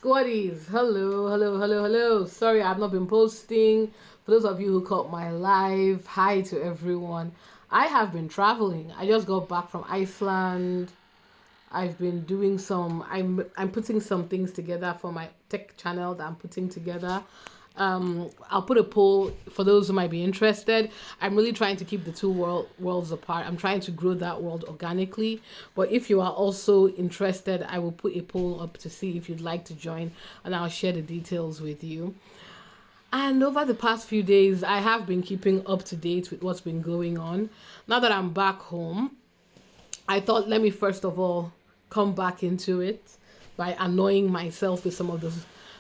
Squaddies, hello. Sorry, I've not been posting. For those of you who caught my live, hi to everyone. I have been traveling. I just got back from Iceland. I've been doing some. I'm putting some things together for my tech channel that I'm putting together. I'll put a poll for those who might be interested. I'm really trying to keep the two worlds apart. I'm trying to grow that world organically. But if you are also interested, I will put a poll up to see if you'd like to join, and I'll share the details with you. And over the past few days, I have been keeping up to date with what's been going on. Now that I'm back home, I thought, let me first of all come back into it by annoying myself with some of the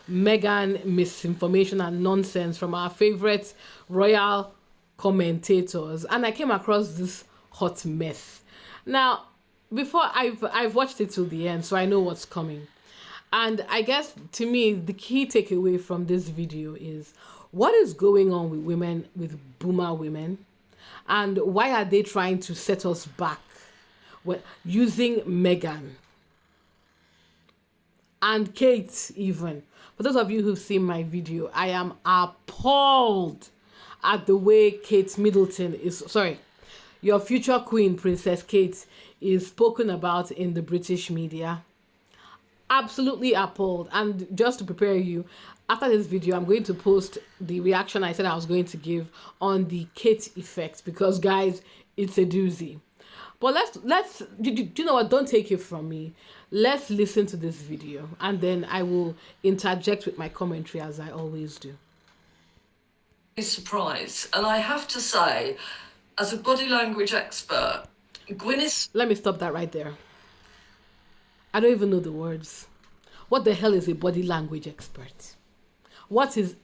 Meghan misinformation and nonsense from our favorite royal commentators. And I came across this hot mess. Now, before I've watched it till the end, so I know what's coming. And I guess to me, the key takeaway from this video is what is going on with women, with boomer women, and why are they trying to set us back using Meghan and Kate even. For those of you who've seen my video, I am appalled at the way Kate Middleton is, sorry, your future queen, Princess Kate, is spoken about in the British media. Absolutely appalled. And just to prepare you, after this video, I'm going to post the reaction I said I was going to give on the Kate effect, because guys, it's a doozy. But let's you know what, don't take it from me. Let's listen to this video and then I will interject with my commentary as I always do. Surprise. And I have to say, as a body language expert, Gwyneth... Let me stop that right there. I don't even know the words. What the hell is a body language expert? What does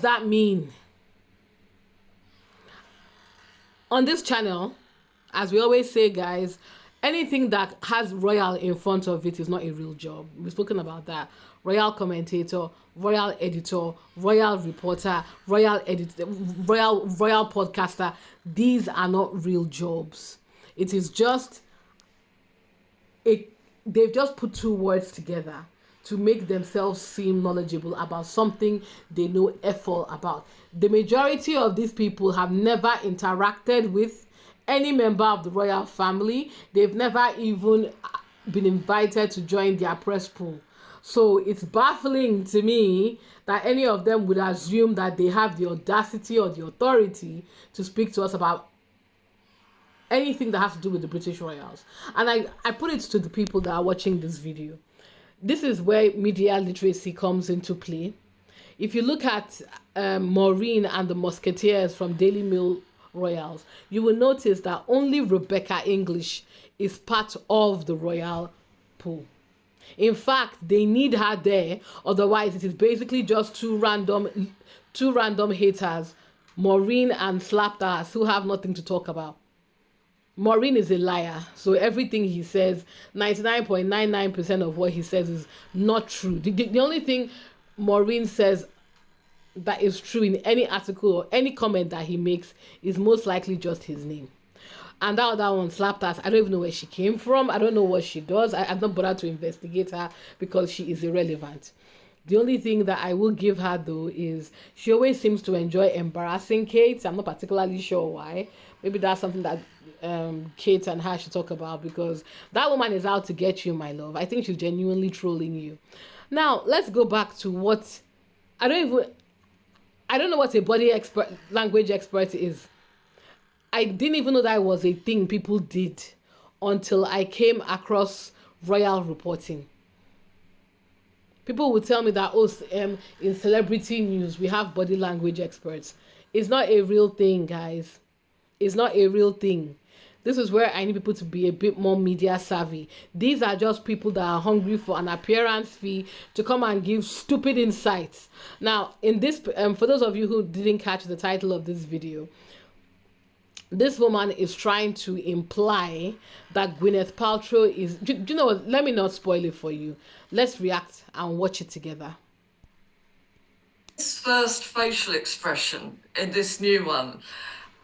that mean? On this channel, as we always say, guys, anything that has royal in front of it is not a real job. We've spoken about that. Royal commentator, royal editor, royal reporter, royal editor, royal podcaster. These are not real jobs. It is just they've just put two words together to make themselves seem knowledgeable about something they know F all about. The majority of these people have never interacted with any member of the royal family. They've never even been invited to join their press pool. So it's baffling to me that any of them would assume that they have the audacity or the authority to speak to us about anything that has to do with the British royals. And I put it to the people that are watching this video. This is where media literacy comes into play. If you look at Maureen and the Musketeers from Daily Mail Royals, you will notice that only Rebecca English is part of the royal pool. In fact, they need her there, otherwise it is basically just two random haters, Maureen and Slapdass, who have nothing to talk about. Maureen is a liar, so everything he says, 99.99% of what he says is not true. The only thing Maureen says that is true in any article or any comment that he makes is most likely just his name. And that other one, Slapdass, I don't even know where she came from. I don't know what she does. I've not bothered to investigate her because she is irrelevant. The only thing that I will give her, though, is she always seems to enjoy embarrassing Kate. I'm not particularly sure why. Maybe that's something that Kate and her should talk about, because that woman is out to get you, my love. I think she's genuinely trolling you. Now, let's go back to what... I don't know what a language expert is. I didn't even know that was a thing people did until I came across royal reporting. People would tell me that, in celebrity news, we have body language experts. It's not a real thing, guys. It's not a real thing. This is where I need people to be a bit more media savvy. These are just people that are hungry for an appearance fee to come and give stupid insights. Now, in this, for those of you who didn't catch the title of this video, this woman is trying to imply that Gwyneth Paltrow is... Do you know what? Let me not spoil it for you. Let's react and watch it together. His first facial expression in this new one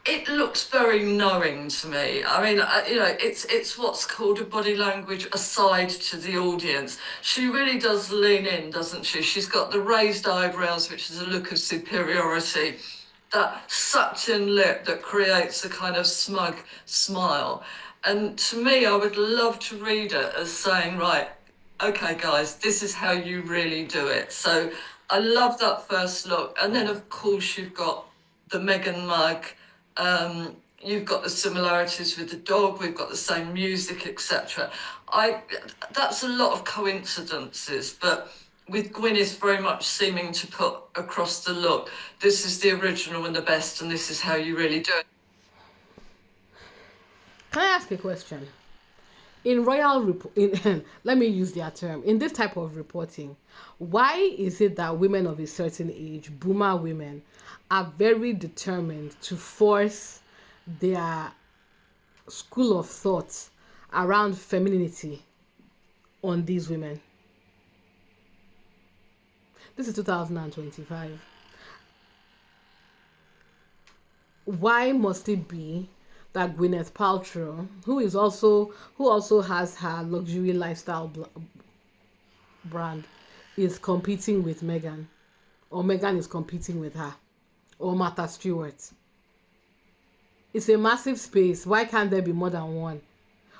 it looks very knowing to me. I mean, it's what's called a body language aside to the audience. She really does lean in, doesn't she? She's got the raised eyebrows, which is a look of superiority, that sucked in lip that creates a kind of smug smile. And to me, I would love to read it as saying, right, okay, guys, this is how you really do it. So I love that first look. And then, of course, you've got the Meghan mug. You've got the similarities with the dog. We've got the same music, etc. That's a lot of coincidences, but with Gwyneth very much seeming to put across the look, this is the original and the best, and this is how you really do it. Can I ask a question? In let me use their term, in this type of reporting, why is it that women of a certain age, boomer women, are very determined to force their school of thought around femininity on these women? This is 2025. Why must it be that Gwyneth Paltrow, who also has her luxury lifestyle brand, is competing with Meghan, or Meghan is competing with her, or Martha Stewart? It's a massive space. Why can't there be more than one?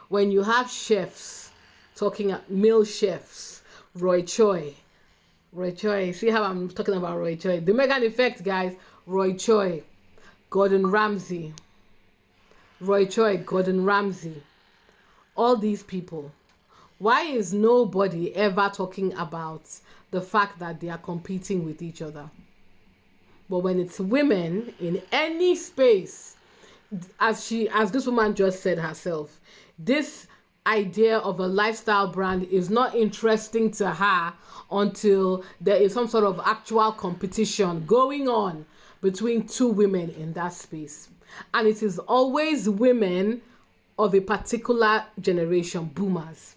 When you have chefs male chefs, Roy Choi, see how I'm talking about Roy Choi? The Meghan effect, guys. Roy Choi, Gordon Ramsay, all these people. Why is nobody ever talking about the fact that they are competing with each other? But when it's women in any space, as this woman just said herself, this idea of a lifestyle brand is not interesting to her until there is some sort of actual competition going on between two women in that space. And it is always women of a particular generation, boomers.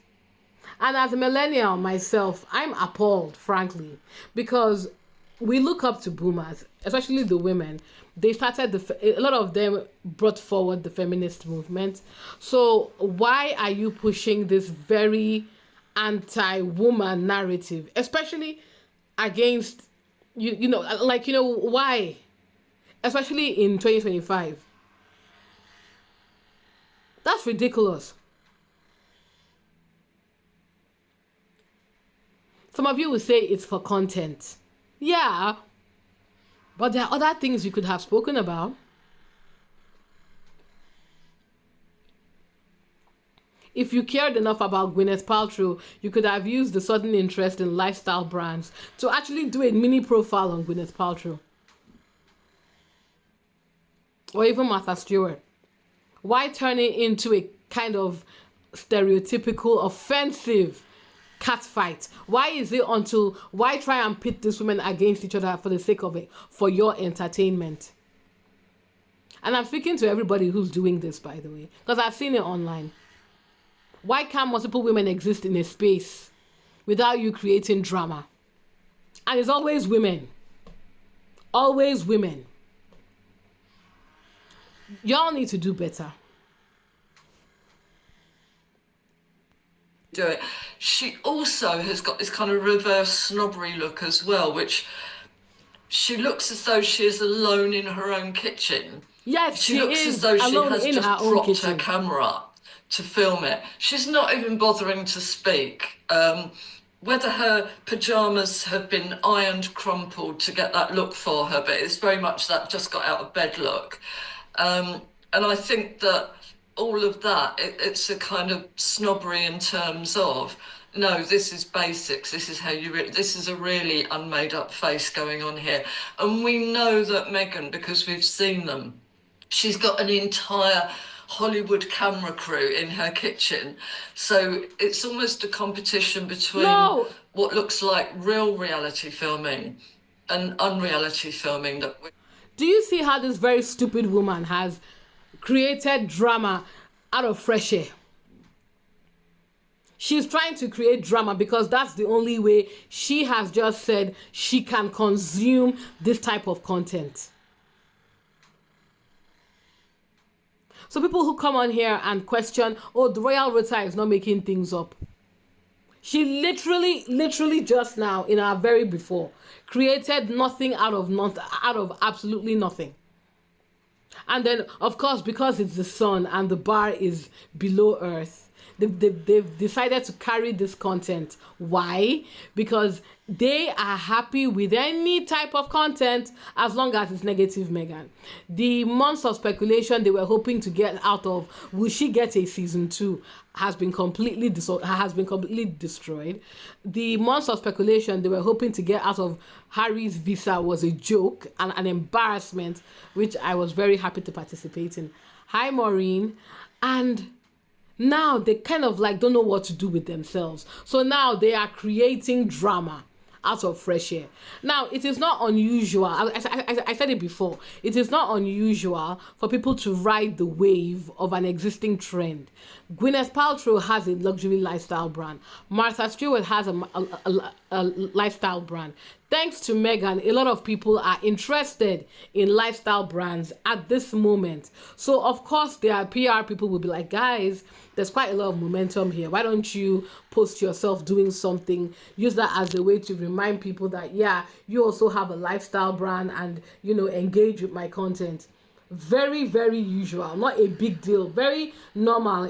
And as a millennial myself, I'm appalled, frankly, because we look up to boomers, especially the women. They started a lot of them brought forward the feminist movement. So why are you pushing this very anti-woman narrative, especially against why? Especially in 2025. That's ridiculous. Some of you will say it's for content. Yeah, but there are other things you could have spoken about. If you cared enough about Gwyneth Paltrow, you could have used the sudden interest in lifestyle brands to actually do a mini profile on Gwyneth Paltrow. Or even Martha Stewart. Why turn it into a kind of stereotypical, offensive catfight? Why try and pit these women against each other for the sake of it, for your entertainment? And I'm speaking to everybody who's doing this, by the way, because I've seen it online. Why can't multiple women exist in a space without you creating drama? And it's always women. Always women. Y'all need to do better. Do it. She also has got this kind of reverse snobbery look as well, which she looks as though she is alone in her own kitchen. Yes, she looks as though she has just dropped her camera up to film it. She's not even bothering to speak. Whether her pajamas have been ironed, crumpled to get that look for her, but it's very much that just got out of bed look. And I think that all of that, it's a kind of snobbery in terms of, no, this is basics, this is how this is a really unmade up face going on here. And we know that Meghan, because we've seen them, she's got an entire Hollywood camera crew in her kitchen. So it's almost a competition between what looks like real reality filming and unreality filming. Do you see how this very stupid woman has created drama out of fresh air? She's trying to create drama because that's the only way she has just said she can consume this type of content. So people who come on here and question, oh, the royal rota is not making things up. She literally just now, in our very before, created nothing out of absolutely nothing. And then, of course, because it's the sun and the bar is below earth, they've decided to carry this content. Why? Because they are happy with any type of content as long as it's negative Meghan. The months of speculation they were hoping to get out of, will she get a season 2, has been completely destroyed. The months of speculation they were hoping to get out of Harry's visa was a joke and an embarrassment, which I was very happy to participate in. Hi, Maureen. And now they kind of like don't know what to do with themselves. So now they are creating drama out of fresh air. Now, it is not unusual. I said it before. It is not unusual for people to ride the wave of an existing trend. Gwyneth Paltrow has a luxury lifestyle brand. Martha Stewart has a lifestyle brand. Thanks to Meghan, a lot of people are interested in lifestyle brands at this moment. So, of course, their PR people will be like, guys, there's quite a lot of momentum here. Why don't you post yourself doing something? Use that as a way to remind people that, yeah, you also have a lifestyle brand and, engage with my content. Very, very usual, not a big deal, very normal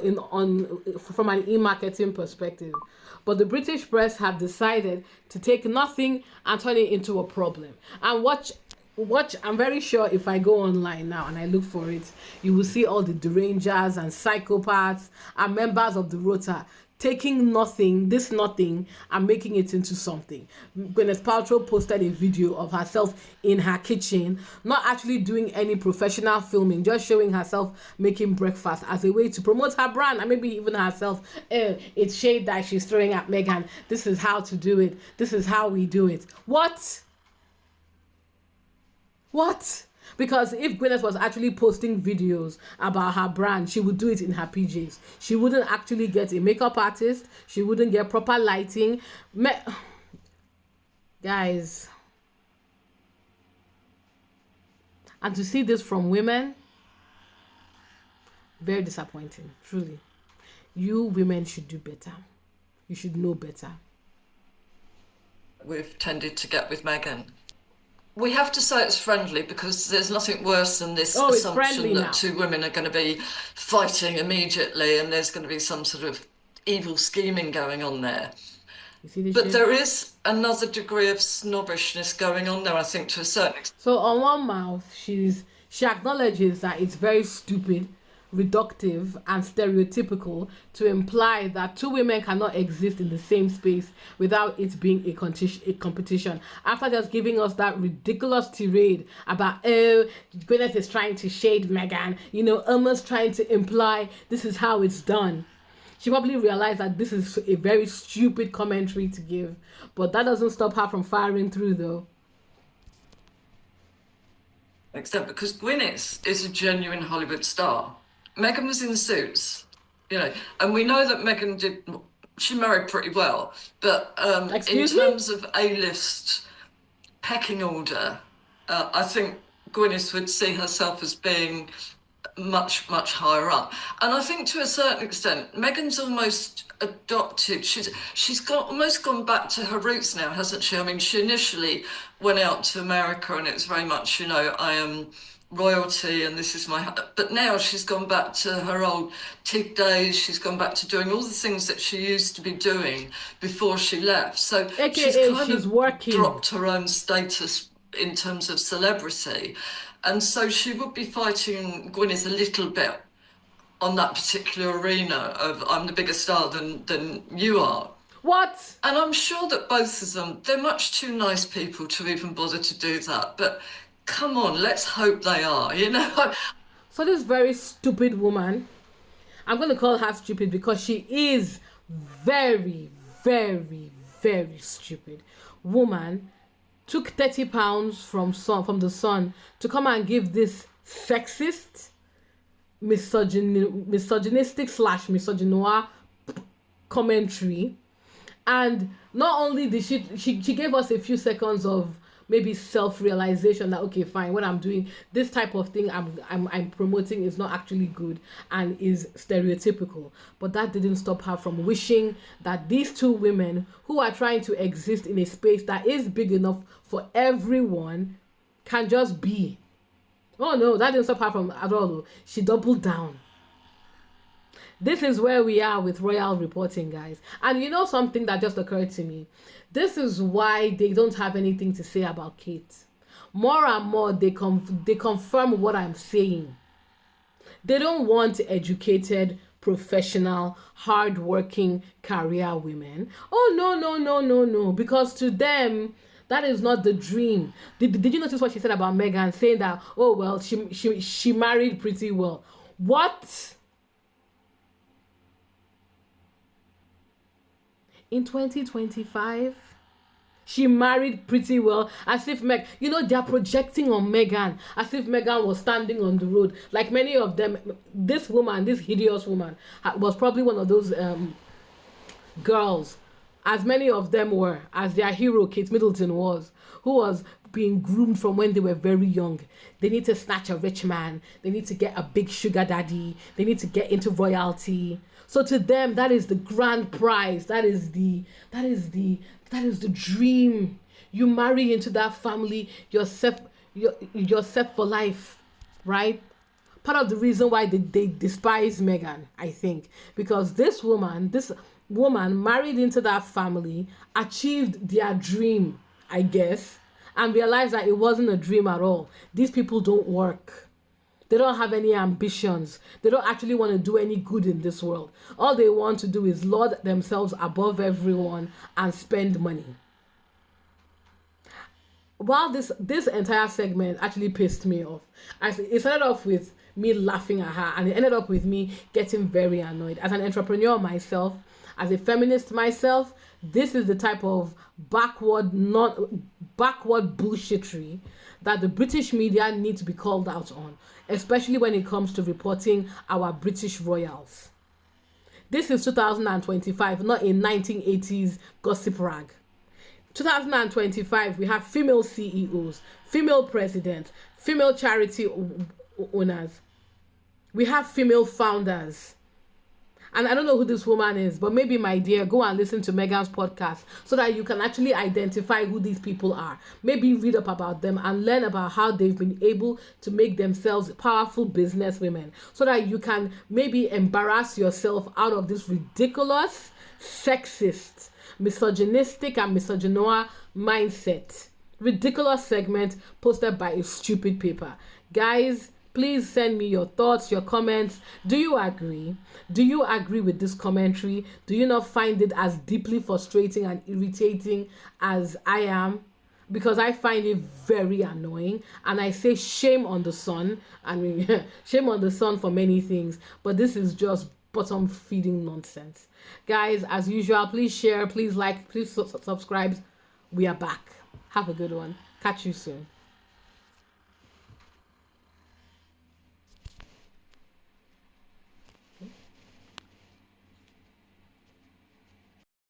from an e-marketing perspective. But the British press have decided to take nothing and turn it into a problem. And watch, I'm very sure if I go online now and I look for it, you will see all the derangers and psychopaths and members of the rota taking this nothing and making it into something. Gwyneth Paltrow posted a video of herself in her kitchen, not actually doing any professional filming, just showing herself making breakfast as a way to promote her brand and maybe even herself. It's shade that she's throwing at Meghan. This is how to do it. This is how we do it. What? Because if Gwyneth was actually posting videos about her brand, she would do it in her PJs. She wouldn't actually get a makeup artist. She wouldn't get proper lighting. Guys. And to see this from women, very disappointing, truly. You women should do better. You should know better. We've tended to get with Meghan. We have to say it's friendly because there's nothing worse than this assumption that two women are going to be fighting immediately and there's going to be some sort of evil scheming going on there. But there is another degree of snobbishness going on there, I think, to a certain extent. So on one mouth, she acknowledges that it's very stupid, reductive and stereotypical to imply that two women cannot exist in the same space without it being a competition. After just giving us that ridiculous tirade about, Gwyneth is trying to shade Meghan, almost trying to imply this is how it's done. She probably realized that this is a very stupid commentary to give, but that doesn't stop her from firing through though. Except because Gwyneth is a genuine Hollywood star. Meghan was in Suits, and we know that Meghan she married pretty well, but in terms of A-list pecking order, I think Gwyneth would see herself as being much, much higher up. And I think to a certain extent, Meghan's almost adopted, she's almost gone back to her roots now, hasn't she? I mean, she initially went out to America and it's very much, I am royalty and this is but now she's gone back to her old tig days. She's gone back to doing all the things that she used to be doing before she left. So she's kind of dropped her own status in terms of celebrity, and so she would be fighting Gwyneth a little bit on that particular arena of I'm the bigger star than you are. What? And I'm sure that both of them, they're much too nice people to even bother to do that, but come on, let's hope they are, So this very stupid woman, I'm going to call her stupid because she is very, very, very stupid woman, took 30 pounds from the Sun to come and give this sexist, misogynistic / misogynoir commentary. And not only did she gave us a few seconds of maybe self-realization that, okay, fine, what I'm doing, this type of thing I'm promoting is not actually good and is stereotypical. But that didn't stop her from wishing that these two women who are trying to exist in a space that is big enough for everyone can just be. Oh no, that didn't stop her from at all. She doubled down. This is where we are with royal reporting, guys. And you know something that just occurred to me? This is why they don't have anything to say about Kate. More and more, they confirm what I'm saying. They don't want educated, professional, hardworking career women. Oh, no, no, no, no, no. Because to them, that is not the dream. Did you notice what she said about Meghan, saying that, oh, well, she married pretty well? What? In 2025, she married pretty well, as if they're projecting on Meghan, as if Meghan was standing on the road. Like many of them, this woman, this hideous woman, was probably one of those girls, as many of them were, as their hero, Kate Middleton, was, who was being groomed from when they were very young. They need to snatch a rich man. They need to get a big sugar daddy. They need to get into royalty. So to them, that is the grand prize. That is the dream. You marry into that family, you're set for life, right? Part of the reason why they despise Meghan, I think, because this woman married into that family, achieved their dream, I guess, and realized that it wasn't a dream at all. These people don't work. They don't have any ambitions. They don't actually want to do any good in this world. All they want to do is lord themselves above everyone and spend money. While this entire segment actually pissed me off, it started off with me laughing at her, and it ended up with me getting very annoyed. As an entrepreneur myself, as a feminist myself, this is the type of backward bullshittery that the British media need to be called out on, especially when it comes to reporting our British royals. This is 2025, not a 1980s gossip rag. 2025, we have female CEOs, female presidents, female charity owners. We have female founders. And I don't know who this woman is, but maybe, my dear, go and listen to Meghan's podcast so that you can actually identify who these people are. Maybe read up about them and learn about how they've been able to make themselves powerful business women, so that you can maybe embarrass yourself out of this ridiculous, sexist, misogynistic, and misogynoir mindset. Ridiculous segment posted by a stupid paper. Guys, please send me your thoughts, your comments. Do you agree? Do you agree with this commentary? Do you not find it as deeply frustrating and irritating as I am? Because I find it very annoying, and I say shame on the sun. I mean, shame on the sun for many things, but this is just bottom feeding nonsense. Guys, as usual, please share, please like, please subscribe. We are back. Have a good one. Catch you soon.